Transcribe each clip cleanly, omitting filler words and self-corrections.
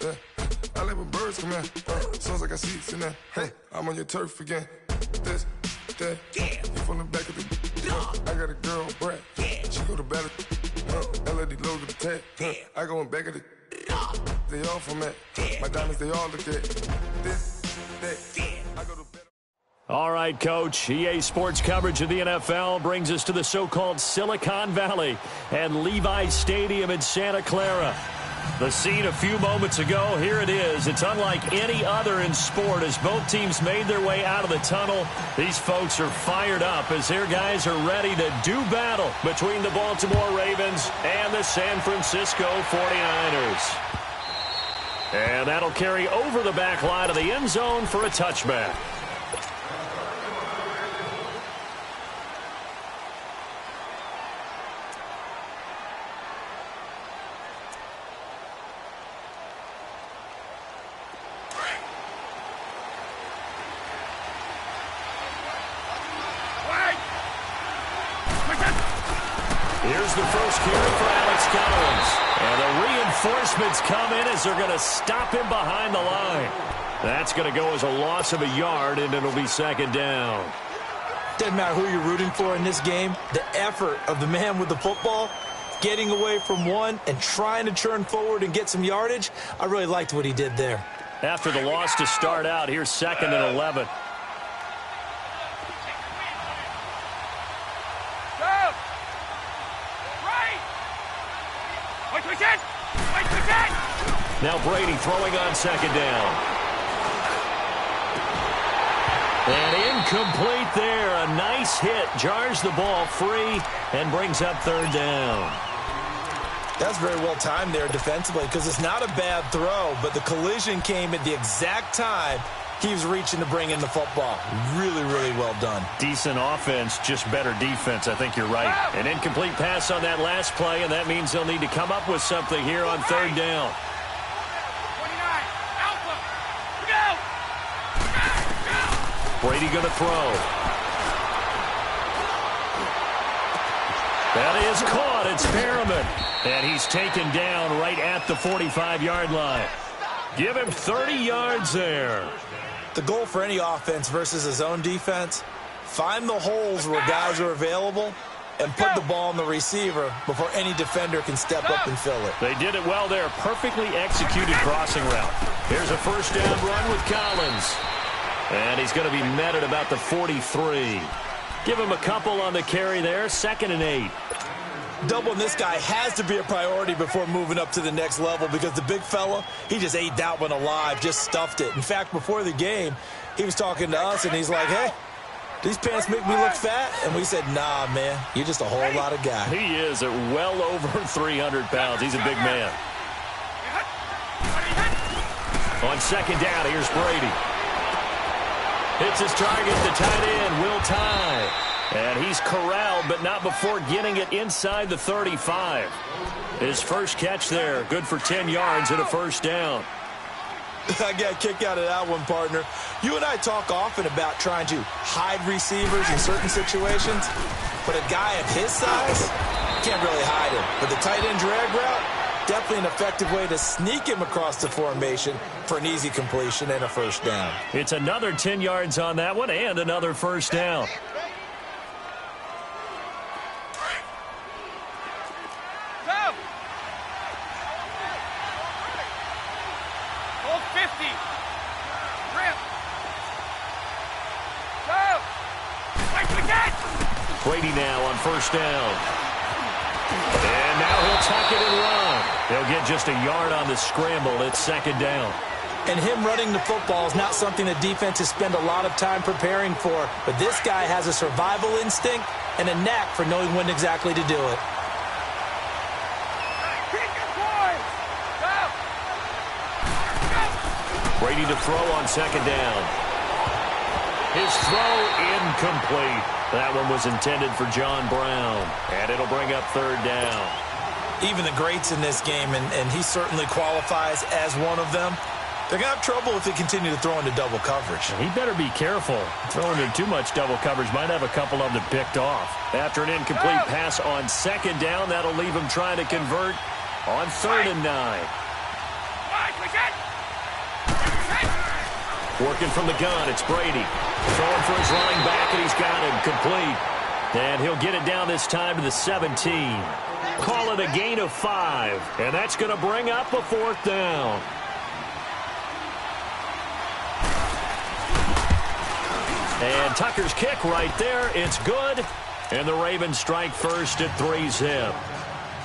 Yeah. I like when birds come in. Soon as I got seats in there. Hey, I'm on your turf again. This, that. Yeah. You from the back of the. I got a girl, Brad. Yeah. She go to battle. LED logo the tag. I go in back of the. They all from that. My diamonds, they all look at. This, that. I go to battle. All right, Coach. EA Sports coverage of the NFL brings us to the so-called Silicon Valley and Levi's Stadium in Santa Clara. The scene a few moments ago, here it is. It's unlike any other in sport as both teams made their way out of the tunnel. These folks are fired up as their guys are ready to do battle between the Baltimore Ravens and the San Francisco 49ers. And that'll carry over the back line of the end zone for a touchback. Here's the first carry for Alex Collins. And the reinforcements come in as they're going to stop him behind the line. That's going to go as a loss of a yard, and it'll be second down. Doesn't matter who you're rooting for in this game. The effort of the man with the football, getting away from one and trying to turn forward and get some yardage, I really liked what he did there. After the loss to start out, here's 2nd and 11. Now Brady throwing on 2nd down. And incomplete there. A nice hit. Jars the ball free and brings up 3rd down. That's very well timed there defensively because it's not a bad throw, but the collision came at the exact time he was reaching to bring in the football. Really, really well done. Decent offense, just better defense. I think you're right. An incomplete pass on that last play, and that means they'll need to come up with something here on 3rd down. Brady going to throw. That is caught. It's Perriman. And he's taken down right at the 45-yard line. Give him 30 yards there. The goal for any offense versus his own defense, find the holes where guys are available and put the ball on the receiver before any defender can step up and fill it. They did it well there. Perfectly executed crossing route. Here's a first down run with Collins. And he's going to be met at about the 43. Give him a couple on the carry there. 2nd and 8. Doubling this guy has to be a priority before moving up to the next level because the big fella, he just ate that one alive, just stuffed it. In fact, before the game, he was talking to us, and he's like, hey, these pants make me look fat? And we said, nah, man, you're just a whole lot of guy. He is at well over 300 pounds. He's a big man. On 2nd down, here's Brady. Hits his target, the tight end, Will Tye. And he's corralled, but not before getting it inside the 35. His first catch there, good for 10 yards and a first down. I got a kick out of that one, partner. You and I talk often about trying to hide receivers in certain situations, but a guy of his size can't really hide him. But the tight end drag route, definitely an effective way to sneak him across the formation for an easy completion and a first down. It's another 10 yards on that one and another first down. Brady now on first down. And now he'll tuck it and run. He'll get just a yard on the scramble. It's 2nd down. And him running the football is not something the defenses spend a lot of time preparing for. But this guy has a survival instinct and a knack for knowing when exactly to do it. Brady to throw on 2nd down. His throw incomplete. That one was intended for John Brown. And it'll bring up 3rd down. Even the greats in this game, and he certainly qualifies as one of them, They're going to have trouble if they continue to throw into double coverage. He better be careful. Throwing in too much double coverage might have a couple of them picked off. After an incomplete pass on second down, that'll leave him trying to convert on 3rd and 9. Working from the gun, it's Brady. Throwing for his running back, and he's got him complete. And he'll get it down this time to the 17. Call it a gain of 5. And that's going to bring up a 4th down. And Tucker's kick right there. It's good. And the Ravens strike first at 3-zip.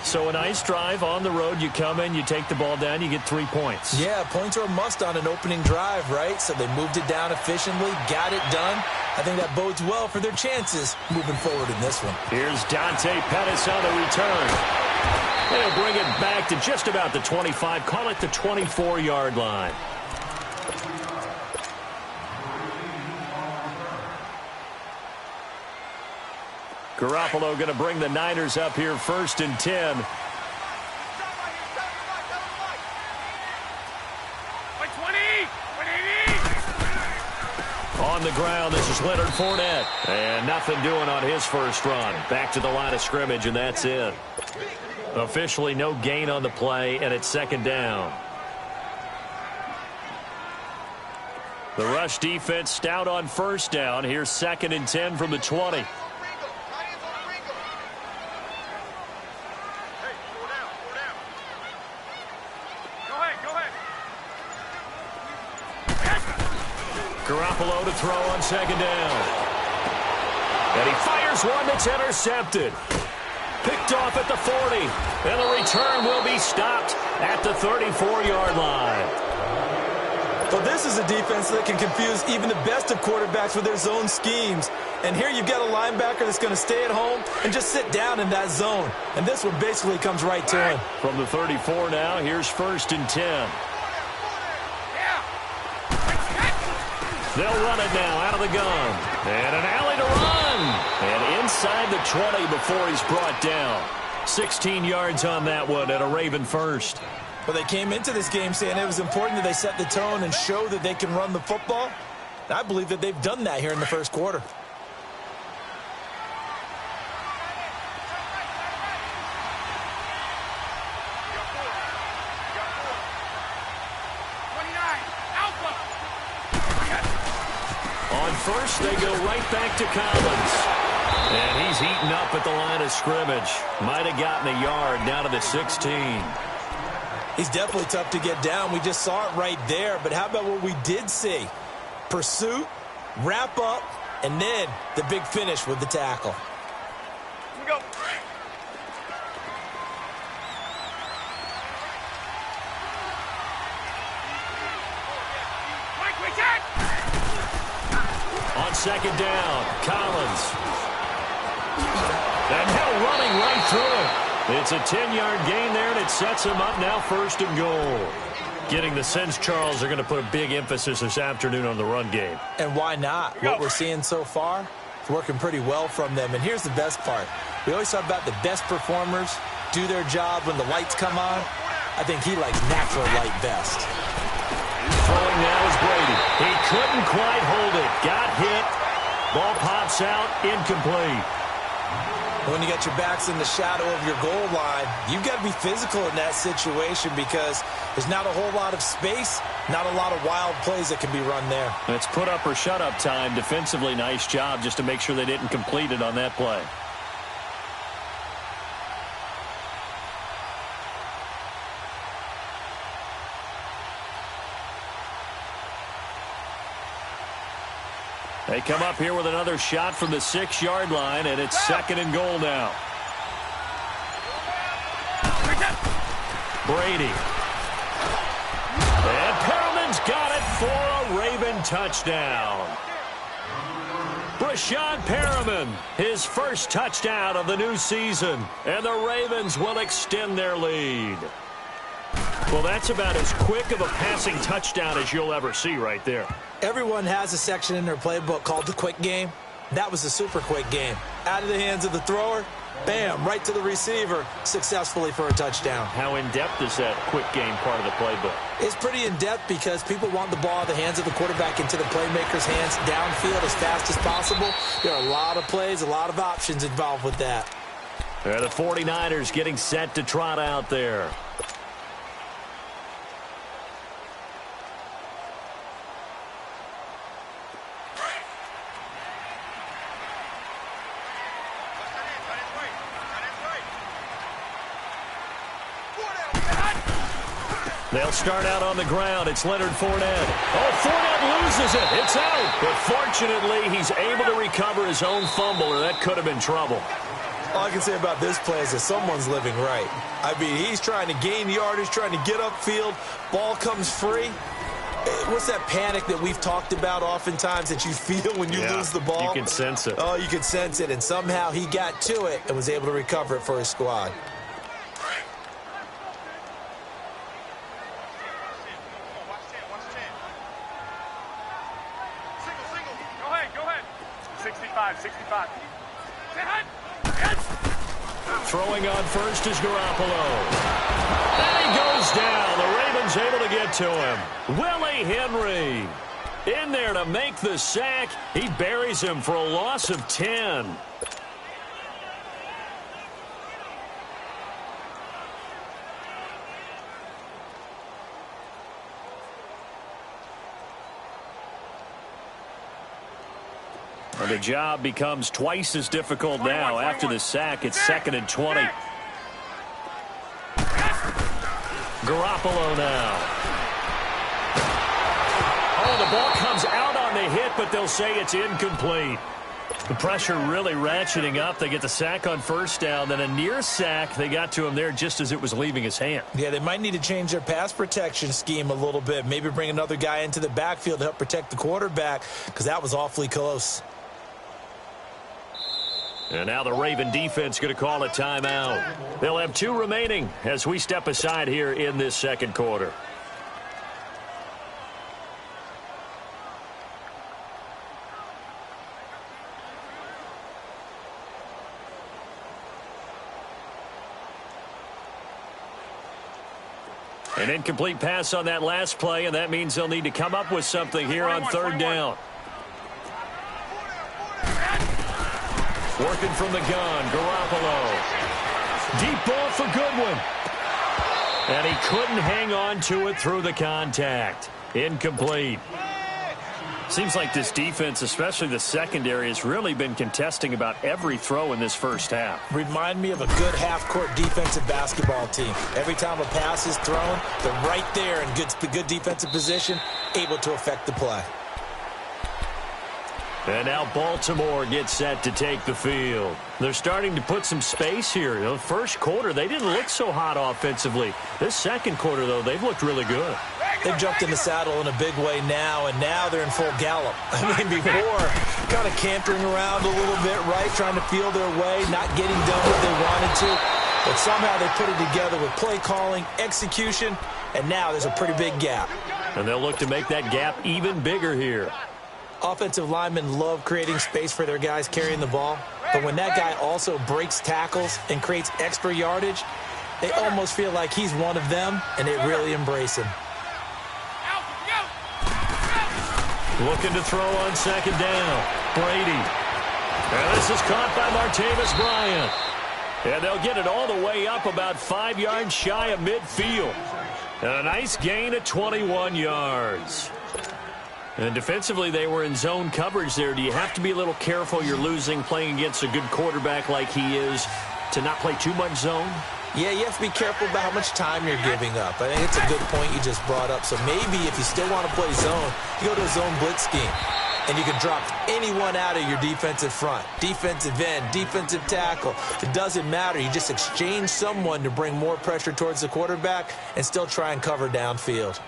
So a nice drive on the road. You come in, you take the ball down, you get 3 points. Yeah, points are a must on an opening drive, right? So they moved it down efficiently, got it done. I think that bodes well for their chances moving forward in this one. Here's Dante Pettis on the return. They'll bring it back to just about the 25. Call it the 24-yard line. Garoppolo going to bring the Niners up here 1st and 10. On the ground, this is Leonard Fournette. And nothing doing on his first run. Back to the line of scrimmage, and that's it. Officially no gain on the play, and it's 2nd down. The rush defense stout on 1st down. Here's 2nd and 10 from the 20. Garoppolo to throw on 2nd down. And he fires one that's intercepted. Picked off at the 40. And the return will be stopped at the 34-yard line. Well, this is a defense that can confuse even the best of quarterbacks with their zone schemes. And here you've got a linebacker that's going to stay at home and just sit down in that zone. And this one basically comes right to him. From the 34 now, here's 1st and 10. They'll run it now out of the gun. And an alley to run. And inside the 20 before he's brought down. 16 yards on that one and a Raven first. Well, they came into this game saying it was important that they set the tone and show that they can run the football. I believe that they've done that here in the first quarter. First, they go right back to Collins. And he's eaten up at the line of scrimmage. Might have gotten a yard down to the 16. He's definitely tough to get down. We just saw it right there. But how about what we did see? Pursuit, wrap up, and then the big finish with the tackle. Here we go. On 2nd down, Collins. And now running right through it. It's a 10-yard gain there, and it sets him up now 1st and goal. Getting the sense, Charles, are going to put a big emphasis this afternoon on the run game. And why not? What we're seeing so far, it's working pretty well from them. And here's the best part. We always talk about the best performers do their job when the lights come on. I think he likes natural light best. Throwing now is Brady. He couldn't quite hold it. Got hit. Ball pops out. Incomplete. When you got your backs in the shadow of your goal line, you've got to be physical in that situation because there's not a whole lot of space, not a lot of wild plays that can be run there. It's put up or shut up time. Defensively, nice job just to make sure they didn't complete it on that play. They come up here with another shot from the 6-yard line, and it's 2nd and goal now. Brady. And Perriman's got it for a Raven touchdown. Brashad Perriman, his first touchdown of the new season, and the Ravens will extend their lead. Well, that's about as quick of a passing touchdown as you'll ever see right there. Everyone has a section in their playbook called the quick game. That was a super quick game. Out of the hands of the thrower, bam, right to the receiver, successfully for a touchdown. How in-depth is that quick game part of the playbook? It's pretty in-depth because people want the ball in the hands of the quarterback into the playmaker's hands downfield as fast as possible. There are a lot of plays, a lot of options involved with that. The 49ers getting set to trot out there. They'll start out on the ground. It's Leonard Fournette. Oh, Fournette loses it. It's out. But fortunately, he's able to recover his own fumble, or that could have been trouble. All I can say about this play is that someone's living right. I mean, he's trying to gain yardage, trying to get upfield. Ball comes free. What's that panic that we've talked about oftentimes that you feel when you lose the ball? You can sense it. Oh, you can sense it. And somehow he got to it and was able to recover it for his squad. Throwing on first is Garoppolo. And he goes down. The Ravens able to get to him. Willie Henry in there to make the sack. He buries him for a loss of 10. And the job becomes twice as difficult now. After the sack, it's 2nd and 20. Garoppolo now. Oh, the ball comes out on the hit, but they'll say it's incomplete. The pressure really ratcheting up. They get the sack on first down, then a near sack. They got to him there just as it was leaving his hand. Yeah, they might need to change their pass protection scheme a little bit. Maybe bring another guy into the backfield to help protect the quarterback, because that was awfully close. And now the Raven defense going to call a timeout. They'll have 2 remaining as we step aside here in this second quarter. An incomplete pass on that last play, and that means they'll need to come up with something here on 3rd down. Working from the gun, Garoppolo. Deep ball for Goodwin. And he couldn't hang on to it through the contact. Incomplete. Seems like this defense, especially the secondary, has really been contesting about every throw in this first half. Remind me of a good half-court defensive basketball team. Every time a pass is thrown, they're right there in good defensive position, able to affect the play. And now Baltimore gets set to take the field. They're starting to put some space here. The first quarter, they didn't look so hot offensively. This second quarter, though, they've looked really good. They've jumped in the saddle in a big way now, and now they're in full gallop. I mean, before, kind of cantering around a little bit, right, trying to feel their way, not getting done what they wanted to. But somehow they put it together with play calling, execution, and now there's a pretty big gap. And they'll look to make that gap even bigger here. Offensive linemen love creating space for their guys carrying the ball, but when that guy also breaks tackles and creates extra yardage, they almost feel like he's one of them, and they really embrace him. Looking to throw on 2nd down. Brady. And this is caught by Martavis Bryant. And they'll get it all the way up about 5 yards shy of midfield. And a nice gain of 21 yards. And defensively, they were in zone coverage there. Do you have to be a little careful you're losing playing against a good quarterback like he is to not play too much zone? Yeah, you have to be careful about how much time you're giving up. I think it's a good point you just brought up. So maybe if you still want to play zone, you go to a zone blitz scheme. And you can drop anyone out of your defensive front. Defensive end, defensive tackle. It doesn't matter. You just exchange someone to bring more pressure towards the quarterback and still try and cover downfield.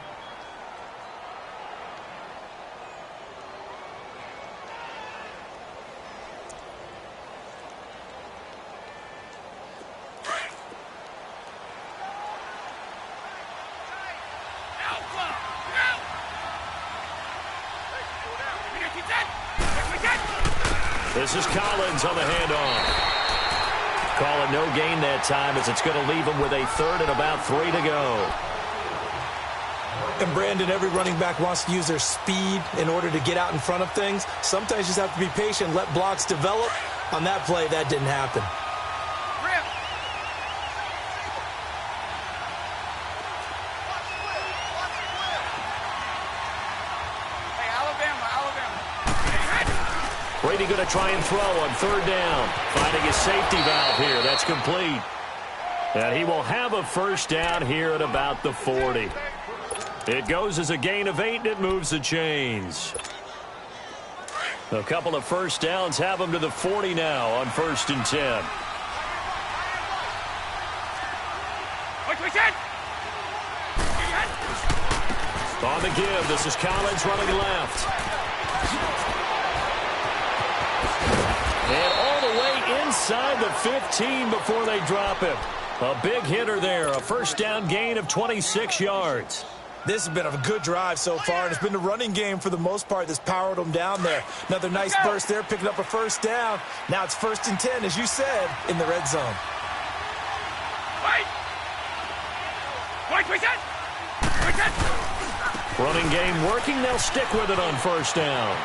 This is Collins on the handoff. Call it no gain that time as it's going to leave him with a third and about 3 to go. And Brandon, every running back wants to use their speed in order to get out in front of things. Sometimes you just have to be patient, let blocks develop. On that play, that didn't happen. Brady going to try and throw on third down. Finding his safety valve here. That's complete. And he will have a first down here at about the 40. It goes as a gain of 8, and it moves the chains. A couple of first downs have him to the 40 now on 1st and 10. On the give, this is Collins running left. And all the way inside the 15 before they drop him. A big hitter there, a first down gain of 26 yards. This has been a good drive so far, and it's been the running game for the most part that's powered them down there. Another nice burst there, picking up a first down. Now it's 1st and 10, as you said, in the red zone. Running game working. They'll stick with it on first down.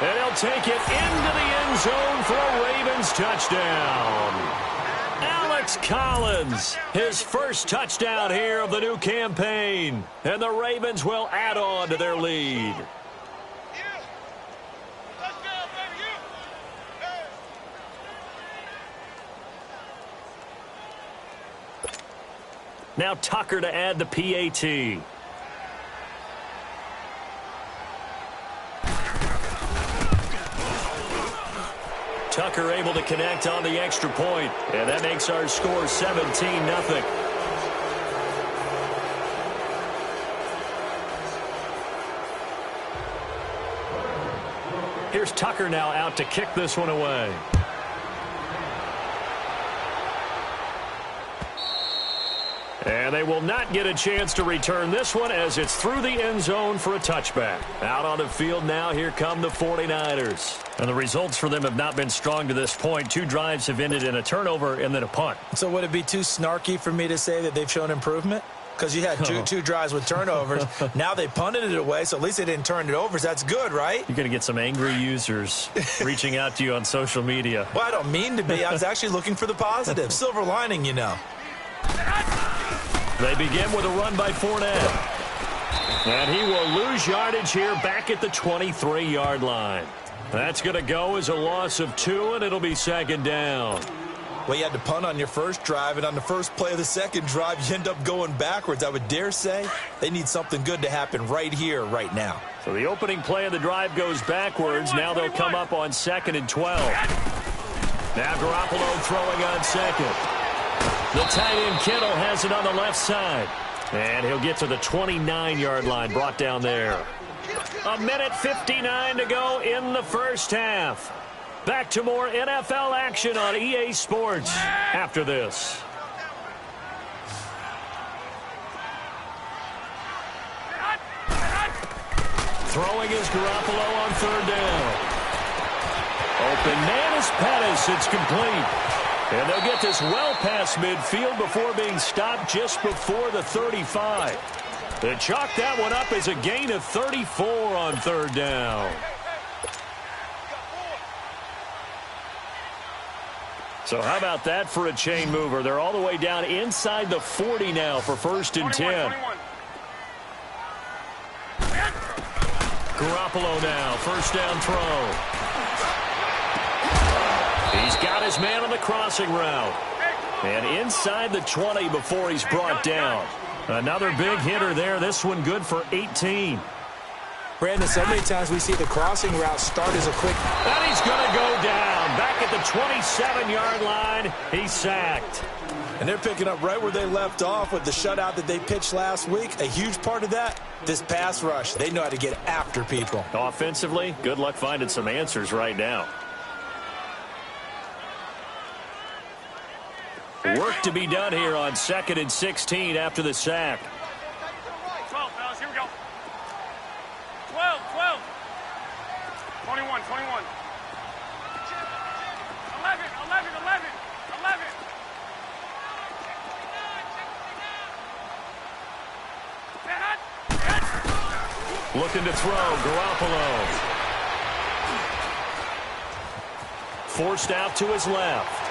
And he'll take it into the end zone for a Ravens touchdown. Alex Collins, his first touchdown here of the new campaign. And the Ravens will add on to their lead. Now Tucker to add the PAT. Tucker able to connect on the extra point, and that makes our score 17-0. Here's Tucker now out to kick this one away. And they will not get a chance to return this one as it's through the end zone for a touchback. Out on the field now, here come the 49ers. And the results for them have not been strong to this point. 2 drives have ended in a turnover and then a punt. So would it be too snarky for me to say that they've shown improvement? Because you had two drives with turnovers. Now they punted it away, so at least they didn't turn it over. So that's good, right? You're going to get some angry users reaching out to you on social media. Well, I don't mean to be. I was actually looking for the positive. Silver lining, you know. They begin with a run by Fournette. And he will lose yardage here back at the 23-yard line. That's going to go as a loss of 2, and it'll be 2nd down. Well, you had to punt on your first drive, and on the first play of the second drive, you end up going backwards. I would dare say they need something good to happen right here, right now. So the opening play of the drive goes backwards. Now they'll come up on 2nd and 12. Now Garoppolo throwing on 2nd. The tight end Kittle has it on the left side. And he'll get to the 29-yard line, brought down there. 1:59 to go in the first half. Back to more NFL action on EA Sports after this. Throwing is Garoppolo on 3rd down. Open man is Pettis. It's complete. And they'll get this well past midfield before being stopped just before the 35. They chalk that one up as a gain of 34 on 3rd down. So how about that for a chain mover? They're all the way down inside the 40 now for 1st and 10. Garoppolo now, first down throw. He's got his man on the crossing route. And inside the 20 before he's brought down. Another big hitter there. This one good for 18. Brandon, so many times we see the crossing route start as a quick. And he's going to go down. Back at the 27-yard line. He's sacked. And they're picking up right where they left off with the shutout that they pitched last week. A huge part of that, this pass rush. They know how to get after people. Offensively, good luck finding some answers right now. Work to be done here on 2nd and 16 after the sack. 12, fellas, here we go. 12, 12. 21, 21. Looking to throw, Garoppolo. Forced out to his left.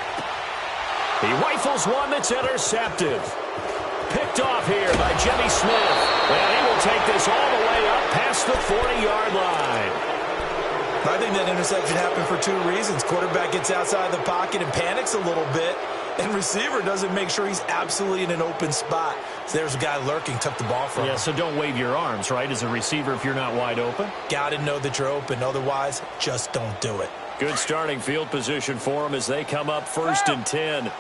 He rifles one that's intercepted. Picked off here by Jimmy Smith. And he will take this all the way up past the 40-yard line. I think that interception happened for two reasons. Quarterback gets outside the pocket and panics a little bit. And receiver doesn't make sure he's absolutely in an open spot. So there's a guy lurking, took the ball from him. Yeah, so don't wave your arms, right, as a receiver if you're not wide open? Got to know that you're open. Otherwise, just don't do it. Good starting field position for them as they come up 1st and 10.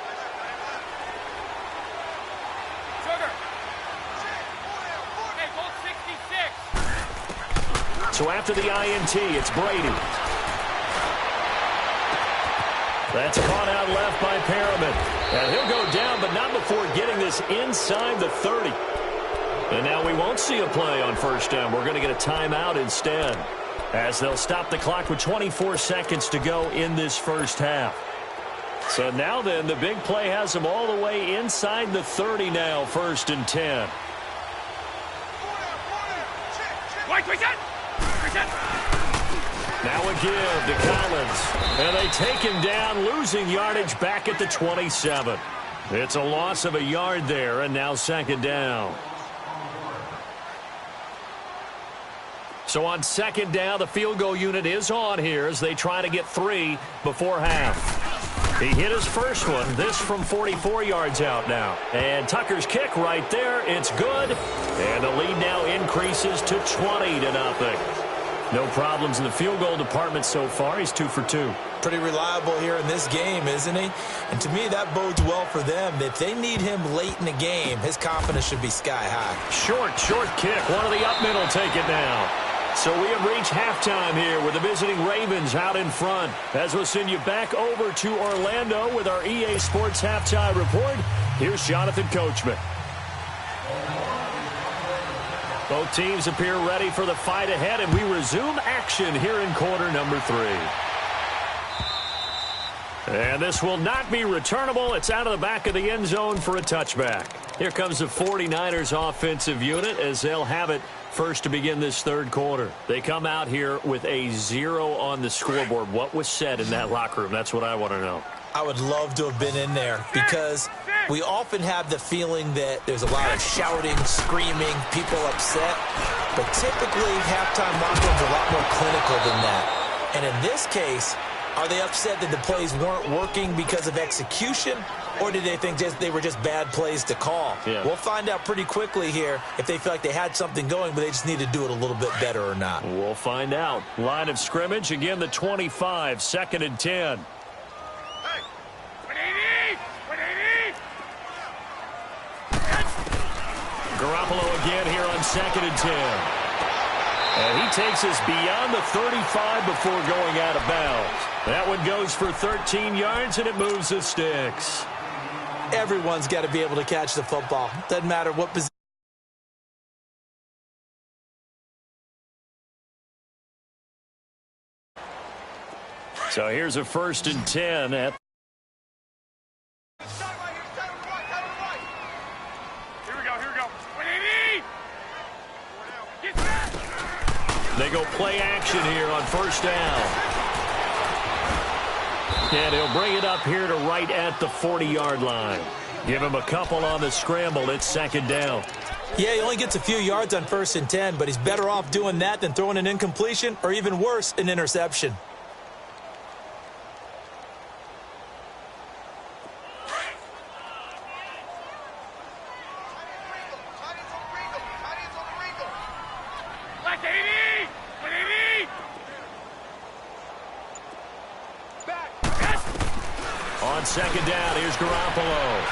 So after the INT, it's Brady. That's caught out left by Perriman. And he'll go down, but not before getting this inside the 30. And now we won't see a play on 1st down. We're going to get a timeout instead, as they'll stop the clock with 24 seconds to go in this 1st half. So now then, the big play has them all the way inside the 30 now, 1st and 10. Now a give to Collins. And they take him down, losing yardage back at the 27. It's a loss of a yard there, and now 2nd down. So on 2nd down, the field goal unit is on here as they try to get 3 before half. He hit his first one, this from 44 yards out now. And Tucker's kick right there, it's good. And the lead now increases to 20-0. No problems in the field goal department so far. He's 2 for 2. Pretty reliable here in this game, isn't he? And to me, that bodes well for them. If they need him late in the game, his confidence should be sky high. Short kick. One of the up middle take it now. So we have reached halftime here with the visiting Ravens out in front. As we'll send you back over to Orlando with our EA Sports Halftime Report, here's Jonathan Coachman. Both teams appear ready for the fight ahead, and we resume action here in quarter number 3. And this will not be returnable. It's out of the back of the end zone for a touchback. Here comes the 49ers offensive unit as they'll have it first to begin this 3rd quarter. They come out here with a 0 on the scoreboard. What was said in that locker room? That's what I want to know. I would love to have been in there because we often have the feeling that there's a lot of shouting, screaming, people upset. But typically, halftime locker rooms are a lot more clinical than that. And in this case, are they upset that the plays weren't working because of execution, or did they think they were just bad plays to call? Yeah. We'll find out pretty quickly here if they feel like they had something going, but they just need to do it a little bit better or not. We'll find out. Line of scrimmage, again, the 25, 2nd and 10. Garoppolo again here on 2nd and 10. And he takes us beyond the 35 before going out of bounds. That one goes for 13 yards, and it moves the sticks. Everyone's got to be able to catch the football. Doesn't matter what position. So here's a 1st and 10 at They go play action here on 1st down. And he'll bring it up here to right at the 40-yard line. Give him a couple on the scramble. It's 2nd down. Yeah, he only gets a few yards on 1st and 10, but he's better off doing that than throwing an incompletion or even worse, an interception. On 2nd down, here's Garoppolo.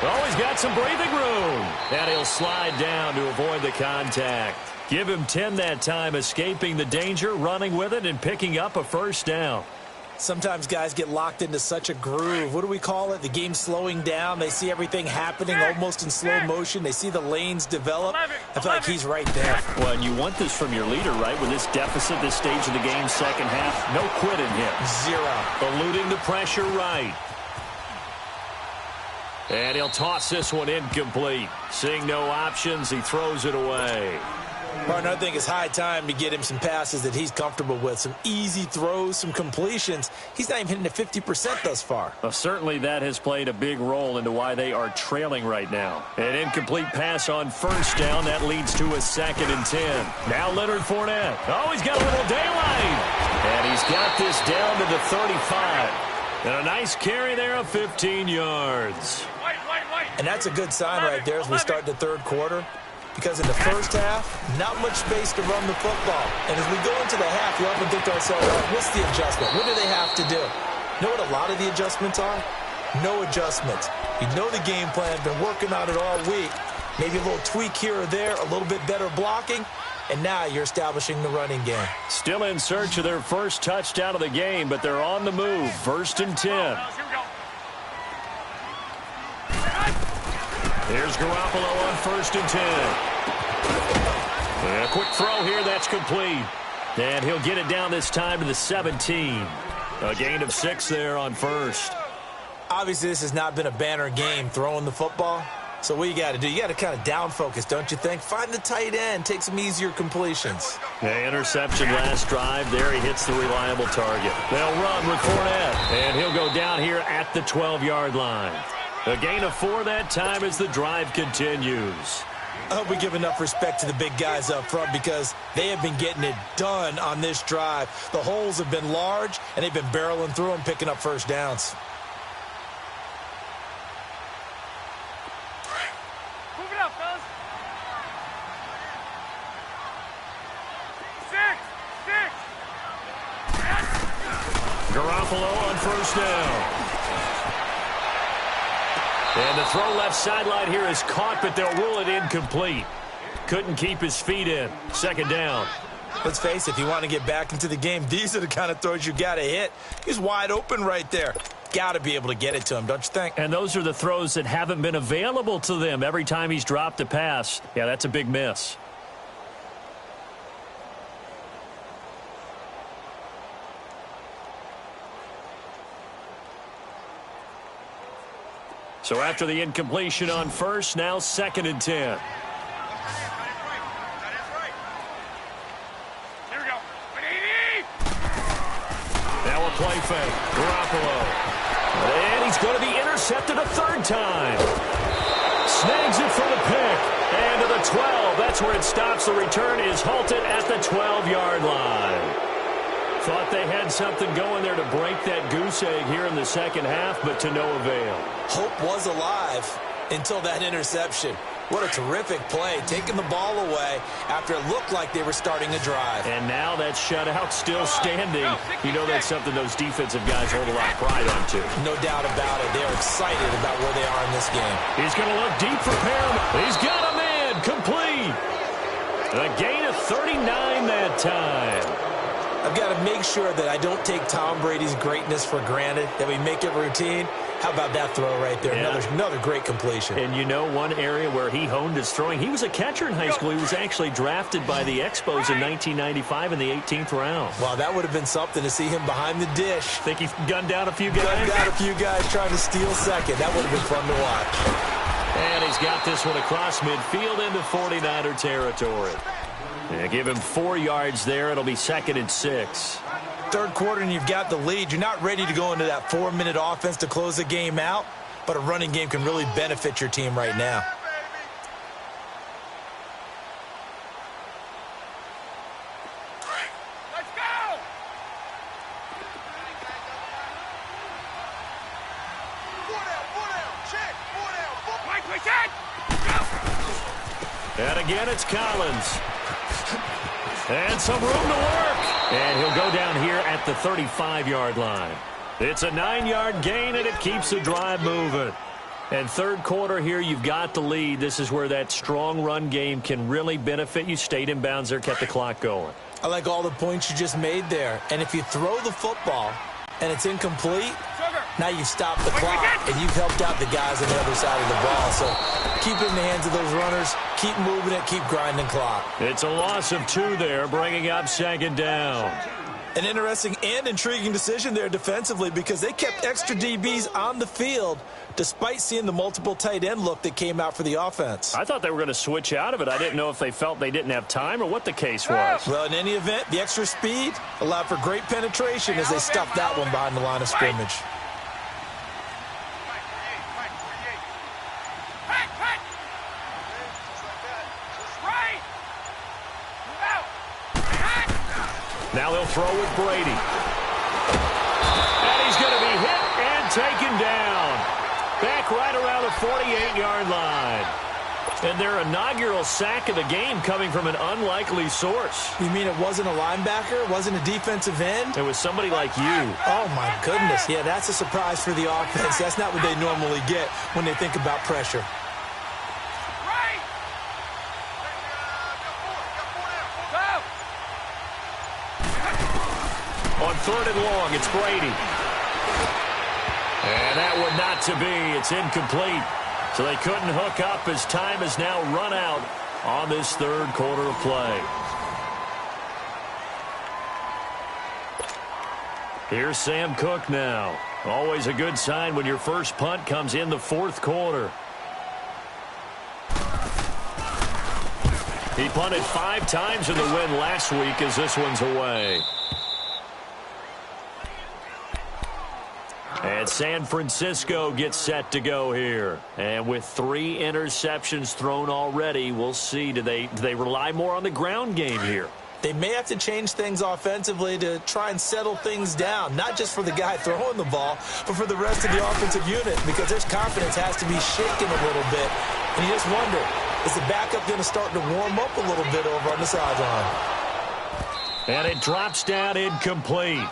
Oh, he's got some breathing room. And he'll slide down to avoid the contact. Give him 10 that time, escaping the danger, running with it, and picking up a 1st down. Sometimes guys get locked into such a groove. What do we call it? The game's slowing down. They see everything happening almost in slow motion. They see the lanes develop. I feel like he's right there. Well, and you want this from your leader, right? With this deficit, this stage of the game, 2nd half, no quitting him. 0. Eluding the pressure right. And he'll toss this one incomplete. Seeing no options, he throws it away. Partner, I think it's high time to get him some passes that he's comfortable with, some easy throws, some completions. He's not even hitting at 50% thus far. Well, certainly that has played a big role into why they are trailing right now. An incomplete pass on first down. That leads to a 2nd and 10. Now Leonard Fournette. Oh, he's got a little daylight. And he's got this down to the 35. And a nice carry there of 15 yards. And that's a good sign right there as we start the third quarter. Because in the first half, not much space to run the football. And as we go into the half, we often think to ourselves, what's the adjustment? What do they have to do? You know what a lot of the adjustments are? No adjustments. You know the game plan, been working on it all week. Maybe a little tweak here or there, a little bit better blocking, and now you're establishing the running game. Still in search of their first touchdown of the game, but they're on the move. 1st and 10. Here's Garoppolo on 1st and 10. And a quick throw here, that's complete. And he'll get it down this time to the 17. A gain of 6 there on first. Obviously, this has not been a banner game throwing the football. So what you got to do, you got to kind of down focus, don't you think? Find the tight end, take some easier completions. The interception last drive. There he hits the reliable target. They'll run with Fournette. And he'll go down here at the 12-yard line. A gain of 4 that time as the drive continues. I hope we give enough respect to the big guys up front because they have been getting it done on this drive. The holes have been large, and they've been barreling through them, picking up first downs. Move it up, fellas. 6. Garoppolo on first down. And the throw left sideline here is caught, but they'll rule it incomplete. Couldn't keep his feet in. 2nd down. Let's face it, if you want to get back into the game, these are the kind of throws you got to hit. He's wide open right there. Got to be able to get it to him, don't you think? And those are the throws that haven't been available to them every time he's dropped a pass. Yeah, that's a big miss. So after the incompletion on first, now 2nd and 10. Here we go. Now a play fake. Garoppolo. And he's going to be intercepted a 3rd time. Snags it for the pick. And to the 12. That's where it stops. The return is halted at the 12-yard line. Thought they had something going there to break that goose egg here in the second half, but to no avail. Hope was alive until that interception. What a terrific play, taking the ball away after it looked like they were starting a drive. And now that shutout still standing. You know that's something those defensive guys hold a lot of pride on, too. No doubt about it. They're excited about where they are in this game. He's going to look deep for Perriman. He's got a man. Complete. A gain of 39 that time. I've got to make sure that I don't take Tom Brady's greatness for granted, that we make it routine. How about that throw right there? Yeah. Another great completion. And you know one area where he honed his throwing, he was a catcher in high school. He was actually drafted by the Expos in 1995 in the 18th round. Wow, that would have been something to see him behind the dish. Think he gunned down a few guys? Gunned down a few guys trying to steal second. That would have been fun to watch. And he's got this one across midfield into 49er territory. Yeah, give him 4 yards there. It'll be 2nd and 6. Third quarter and you've got the lead. You're not ready to go into that 4-minute offense to close the game out, but a running game can really benefit your team right now. Let's go! And again, it's Collins. And some room to work. And he'll go down here at the 35-yard line. It's a 9-yard gain, and it keeps the drive moving. And third quarter here, you've got the lead. This is where that strong run game can really benefit you. Stayed in bounds there, kept the clock going. I like all the points you just made there. And if you throw the football and it's incomplete, now you've stopped the clock, and you've helped out the guys on the other side of the ball. So keep it in the hands of those runners. Keep moving it. Keep grinding clock. It's a loss of 2 there, bringing up 2nd down. An interesting and intriguing decision there defensively because they kept extra DBs on the field despite seeing the multiple tight end look that came out for the offense. I thought they were going to switch out of it. I didn't know if they felt they didn't have time or what the case was. Well, in any event, the extra speed allowed for great penetration as they stuffed that one behind the line of scrimmage. Now they'll throw with Brady. And he's going to be hit and taken down. Back right around the 48-yard line. And their inaugural sack of the game coming from an unlikely source. You mean it wasn't a linebacker? It wasn't a defensive end? It was somebody like you. Oh, my goodness. Yeah, that's a surprise for the offense. That's not what they normally get when they think about pressure. On 3rd and long, it's Brady. And that one not to be. It's incomplete. So they couldn't hook up as time has now run out on this 3rd quarter of play. Here's Sam Cook now. Always a good sign when your first punt comes in the 4th quarter. He punted 5 times in the win last week as this one's away. And San Francisco gets set to go here. And with 3 interceptions thrown already, we'll see. Do they rely more on the ground game here? They may have to change things offensively to try and settle things down, not just for the guy throwing the ball, but for the rest of the offensive unit, because their confidence has to be shaken a little bit. And you just wonder, is the backup going to start to warm up a little bit over on the sideline? And it drops down incomplete.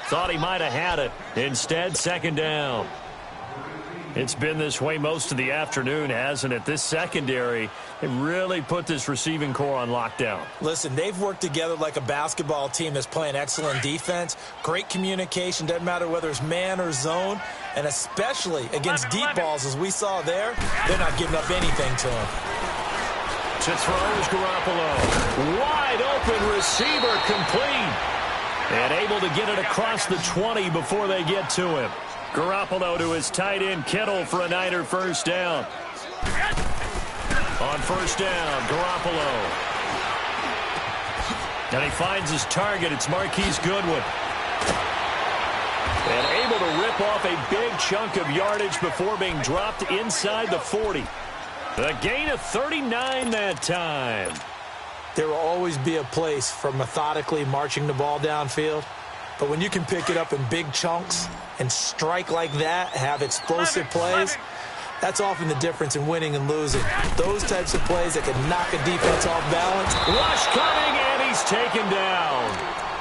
Thought he might have had it. Instead, 2nd down. It's been this way most of the afternoon, hasn't it? This secondary, it really put this receiving core on lockdown. Listen, they've worked together like a basketball team that's playing excellent defense. Great communication, doesn't matter whether it's man or zone. And especially against deep balls, as we saw there, they're not giving up anything to him. To throw is Garoppolo. Wide open receiver, complete. And able to get it across the 20 before they get to him. Garoppolo to his tight end, Kittle, for a Niner first down. On first down, Garoppolo. And he finds his target. It's Marquise Goodwin. And able to rip off a big chunk of yardage before being dropped inside the 40. A gain of 39 that time. There will always be a place for methodically marching the ball downfield. But when you can pick it up in big chunks and strike like that, have explosive plays, that's often the difference in winning and losing. Those types of plays that can knock a defense off balance. Rush coming, and he's taken down.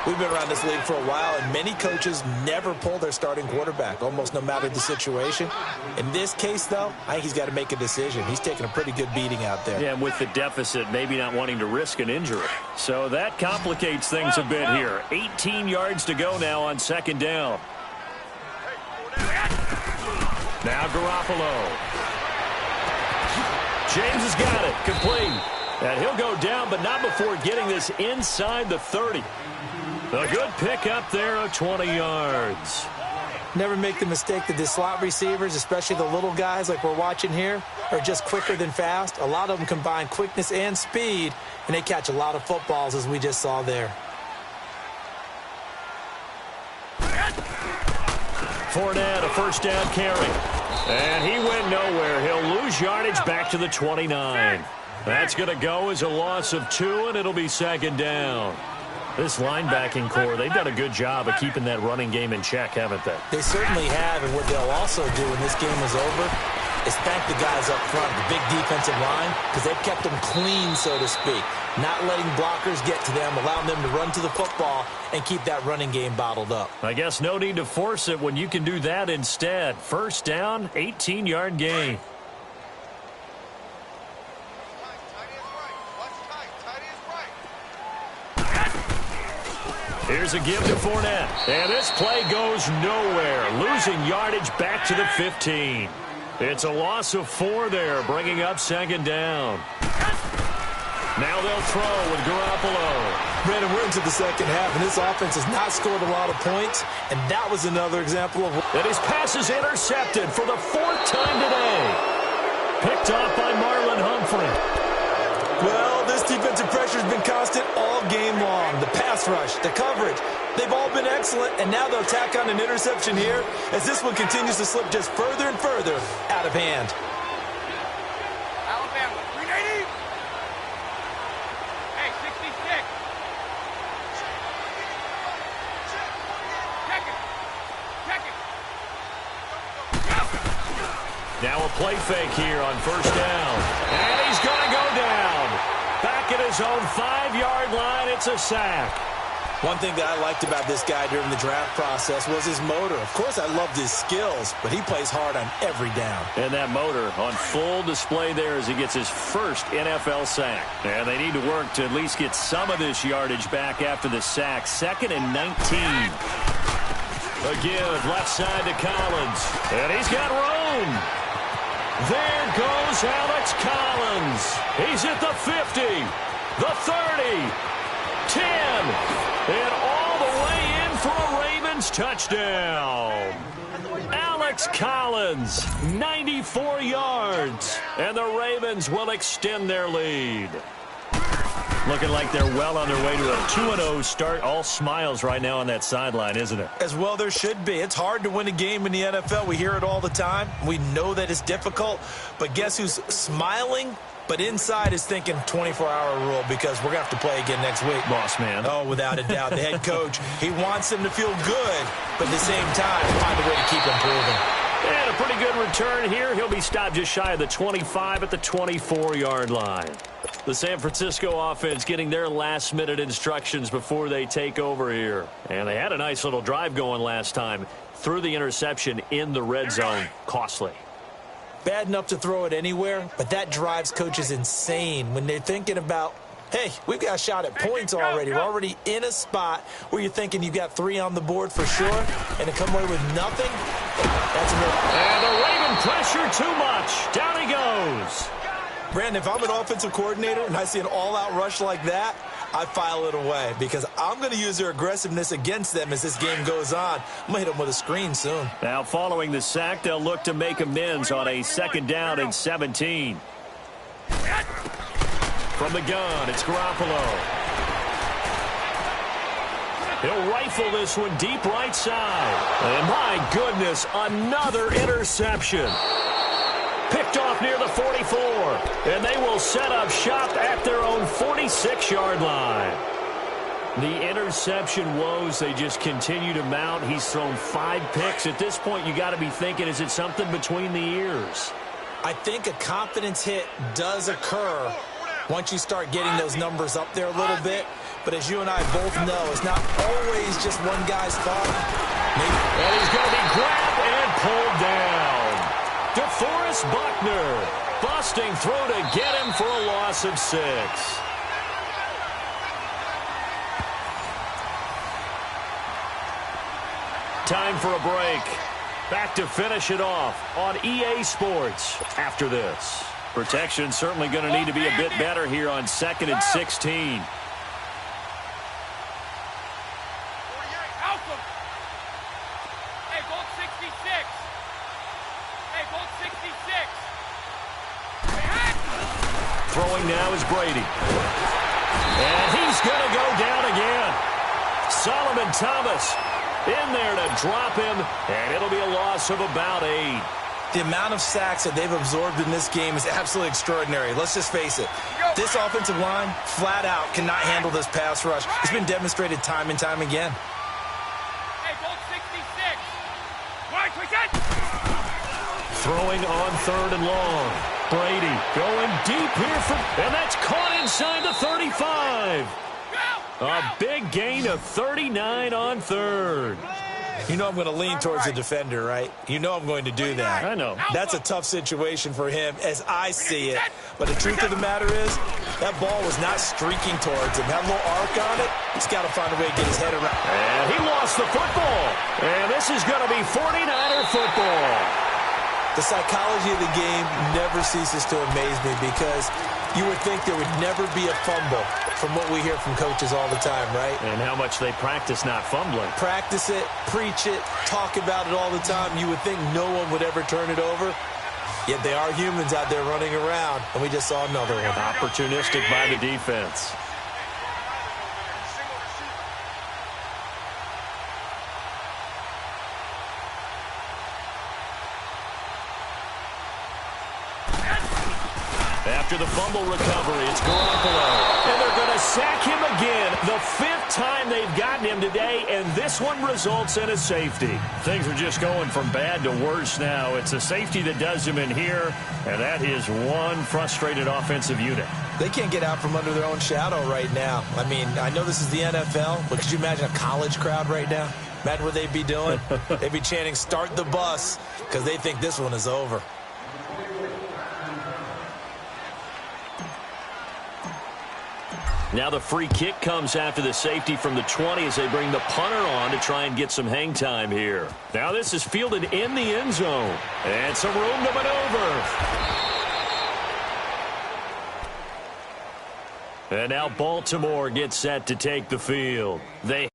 We've been around this league for a while, and many coaches never pull their starting quarterback, almost no matter the situation. In this case, though, I think he's got to make a decision. He's taking a pretty good beating out there. Yeah, and with the deficit, maybe not wanting to risk an injury. So that complicates things a bit here. 18 yards to go now on 2nd down. Now Garoppolo. James has got it. Complete. And he'll go down, but not before getting this inside the 30. A good pick up there of 20 yards. Never make the mistake that the slot receivers, especially the little guys like we're watching here, are just quicker than fast. A lot of them combine quickness and speed, and they catch a lot of footballs, as we just saw there. Fournette, a first down carry. And he went nowhere. He'll lose yardage back to the 29. That's going to go as a loss of 2, and it'll be 2nd down. This linebacking core, they've done a good job of keeping that running game in check, haven't they? They certainly have, and what they'll also do when this game is over is thank the guys up front, the big defensive line, because they've kept them clean, so to speak. Not letting blockers get to them, allowing them to run to the football and keep that running game bottled up. I guess no need to force it when you can do that instead. First down, 18-yard gain. Here's a give to Fournette. And this play goes nowhere. Losing yardage back to the 15. It's a loss of 4 there, bringing up 2nd down. Now they'll throw with Garoppolo. Brandon, we're into the second half, and this offense has not scored a lot of points, and that was another example of... And his pass is intercepted for the 4th time today. Picked off by Marlon Humphrey. Well, this defensive pressure has been constant all game long. The pass rush, the coverage, they've all been excellent, and now they'll tack on an interception here as this one continues to slip just further and further out of hand. Alabama, 380. Hey, 66. Check it. Check it. Now a play fake here on first down. And he's going to go down. Back at his own 5-yard line, it's a sack. One thing that I liked about this guy during the draft process was his motor. Of course, I loved his skills, but he plays hard on every down. And that motor on full display there as he gets his first NFL sack. And they need to work to at least get some of this yardage back after the sack. 2nd and 19. Again, left side to Collins. And he's got room. There goes Alex Collins. He's at the 50, the 30, 10, and all the way in for a Ravens touchdown. Alex Collins, 94 yards, and the Ravens will extend their lead. Looking like they're well on their way to a 2-0 start. All smiles right now on that sideline, isn't it? As well there should be. It's hard to win a game in the NFL. We hear it all the time. We know that it's difficult. But guess who's smiling? But inside is thinking 24-hour rule because we're going to have to play again next week. Boss man. Oh, without a doubt. The head coach, he wants them to feel good, but at the same time, find a way to keep improving. And a pretty good return here. He'll be stopped just shy of the 25 at the 24-yard line. The San Francisco offense getting their last-minute instructions before they take over here. And they had a nice little drive going last time. Threw the interception in the red zone. Costly. Bad enough to throw it anywhere, but that drives coaches insane when they're thinking about, hey, we've got a shot at points already. We're already in a spot where you're thinking you got 3 on the board for sure, and to come away with nothing, that's a real... And the Raven pressure too much. Down he goes. Brandon, if I'm an offensive coordinator and I see an all-out rush like that, I file it away because I'm going to use their aggressiveness against them as this game goes on. I'm going to hit them with a screen soon. Now, following the sack, they'll look to make amends on a 2nd down and 17. From the gun, it's Garoppolo. He'll rifle this one deep right side. And my goodness, another interception. Picked off near the 44. And they will set up shop at their own 46-yard line. The interception woes, they just continue to mount. He's thrown 5 picks. At this point, you got to be thinking, is it something between the ears? I think a confidence hit does occur once you start getting those numbers up there a little bit. But as you and I both know, it's not always just one guy's fault. And he's going to be grabbed and pulled down. DeForest Buckner busting through to get him for a loss of 6. Time for a break. Back to finish it off on EA Sports after this. Protection certainly going to need to be a bit better here on 2nd and 16. Throwing now is Brady. And he's going to go down again. Solomon Thomas in there to drop him, and it'll be a loss of about 8. The amount of sacks that they've absorbed in this game is absolutely extraordinary. Let's just face it. This offensive line, flat out, cannot handle this pass rush. It's been demonstrated time and time again. Hey, goal 66. Right, Throwing on 3rd and long. Brady going deep here and that's caught inside the 35. A big gain of 39 on 3rd. You know I'm going to lean towards the defender, right? You know I'm going to do that. I know. That's a tough situation for him as I see it. But the truth of the matter is, that ball was not streaking towards him. Had a little arc on it. He's got to find a way to get his head around. And he lost the football. And this is going to be 49er football. The psychology of the game never ceases to amaze me because you would think there would never be a fumble from what we hear from coaches all the time, right? And how much they practice not fumbling. Practice it, preach it, talk about it all the time. You would think no one would ever turn it over. Yet they are humans out there running around, and we just saw another one. Opportunistic by the defense. After the fumble recovery, it's Garoppolo. And they're going to sack him again. The 5th time they've gotten him today, and this one results in a safety. Things are just going from bad to worse now. It's a safety that does him in here, and that is one frustrated offensive unit. They can't get out from under their own shadow right now. I mean, I know this is the NFL, but could you imagine a college crowd right now? Imagine what they'd be doing. They'd be chanting, "Start the bus," because they think this one is over. Now the free kick comes after the safety from the 20 as they bring the punter on to try and get some hang time here. Now this is fielded in the end zone. And some room to maneuver. And now Baltimore gets set to take the field. They